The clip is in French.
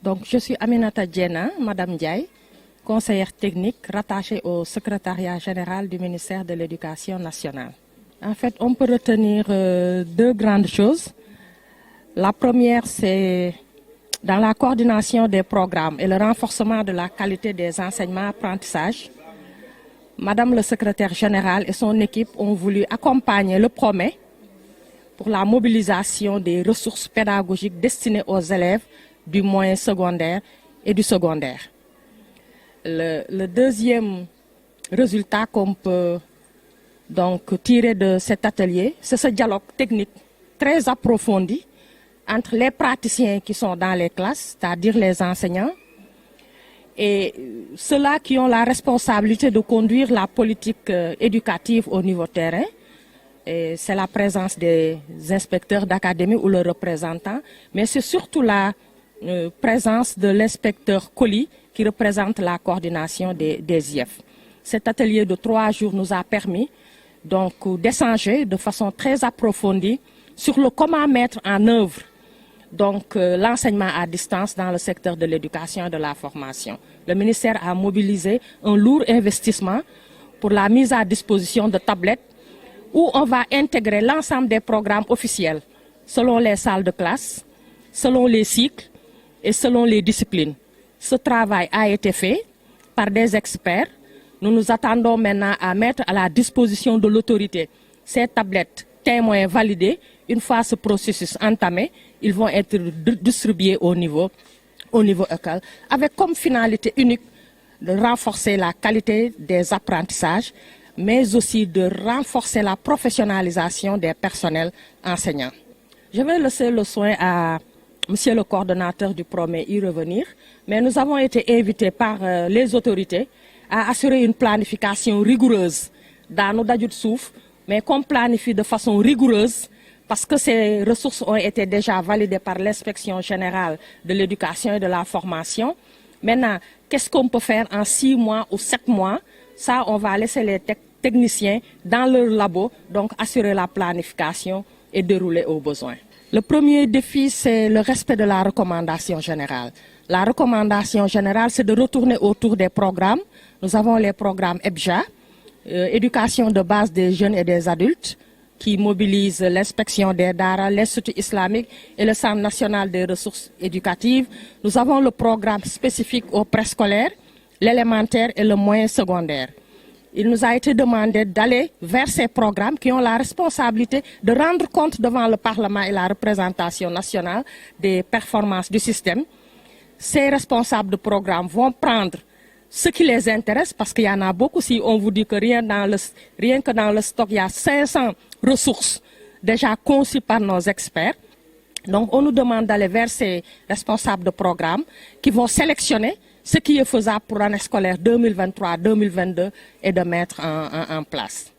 Donc, je suis Aminata Diena, Madame Ndiaye, conseillère technique rattachée au secrétariat général du ministère de l'Éducation nationale. En fait, on peut retenir deux grandes choses. La première, c'est dans la coordination des programmes et le renforcement de la qualité des enseignements-apprentissages. Madame le secrétaire général et son équipe ont voulu accompagner le PROMET pour la mobilisation des ressources pédagogiques destinées aux élèves du moyen secondaire et du secondaire. Le deuxième résultat qu'on peut donc tirer de cet atelier, c'est ce dialogue technique très approfondi entre les praticiens qui sont dans les classes, c'est-à-dire les enseignants, et ceux-là qui ont la responsabilité de conduire la politique éducative au niveau terrain. C'est la présence des inspecteurs d'académie ou leurs représentants, mais c'est surtout la présence de l'inspecteur Colli qui représente la coordination des IEF. Cet atelier de 3 jours nous a permis donc d'échanger de façon très approfondie sur le comment mettre en œuvre donc l'enseignement à distance dans le secteur de l'éducation et de la formation. Le ministère a mobilisé un lourd investissement pour la mise à disposition de tablettes où on va intégrer l'ensemble des programmes officiels, selon les salles de classe, selon les cycles et selon les disciplines. Ce travail a été fait par des experts. Nous nous attendons maintenant à mettre à la disposition de l'autorité ces tablettes témoins validées. Une fois ce processus entamé, ils vont être distribués au niveau école, avec comme finalité unique de renforcer la qualité des apprentissages, mais aussi de renforcer la professionnalisation des personnels enseignants. Je vais laisser le soin à Monsieur le coordonnateur du PROMET y revenir, mais nous avons été invités par les autorités à assurer une planification rigoureuse dans nos Dadjout Souf, mais qu'on planifie de façon rigoureuse parce que ces ressources ont été déjà validées par l'inspection générale de l'éducation et de la formation. Maintenant, qu'est-ce qu'on peut faire en 6 mois ou 7 mois? Ça, on va laisser les techniciens dans leur labo, donc assurer la planification et dérouler aux besoins. Le premier défi, c'est le respect de la recommandation générale. La recommandation générale, c'est de retourner autour des programmes. Nous avons les programmes EBJA, éducation de base des jeunes et des adultes, qui mobilisent l'inspection des DARA, l'Institut islamique et le Centre national des ressources éducatives. Nous avons le programme spécifique au préscolaire, l'élémentaire et le moyen secondaire. Il nous a été demandé d'aller vers ces programmes qui ont la responsabilité de rendre compte devant le Parlement et la représentation nationale des performances du système. Ces responsables de programme vont prendre ce qui les intéresse, parce qu'il y en a beaucoup. Si on vous dit que rien que dans le stock, il y a 500 ressources déjà conçues par nos experts. Donc on nous demande d'aller vers ces responsables de programme qui vont sélectionner ce qui est faisable pour l'année scolaire 2023-2022 et de mettre en place.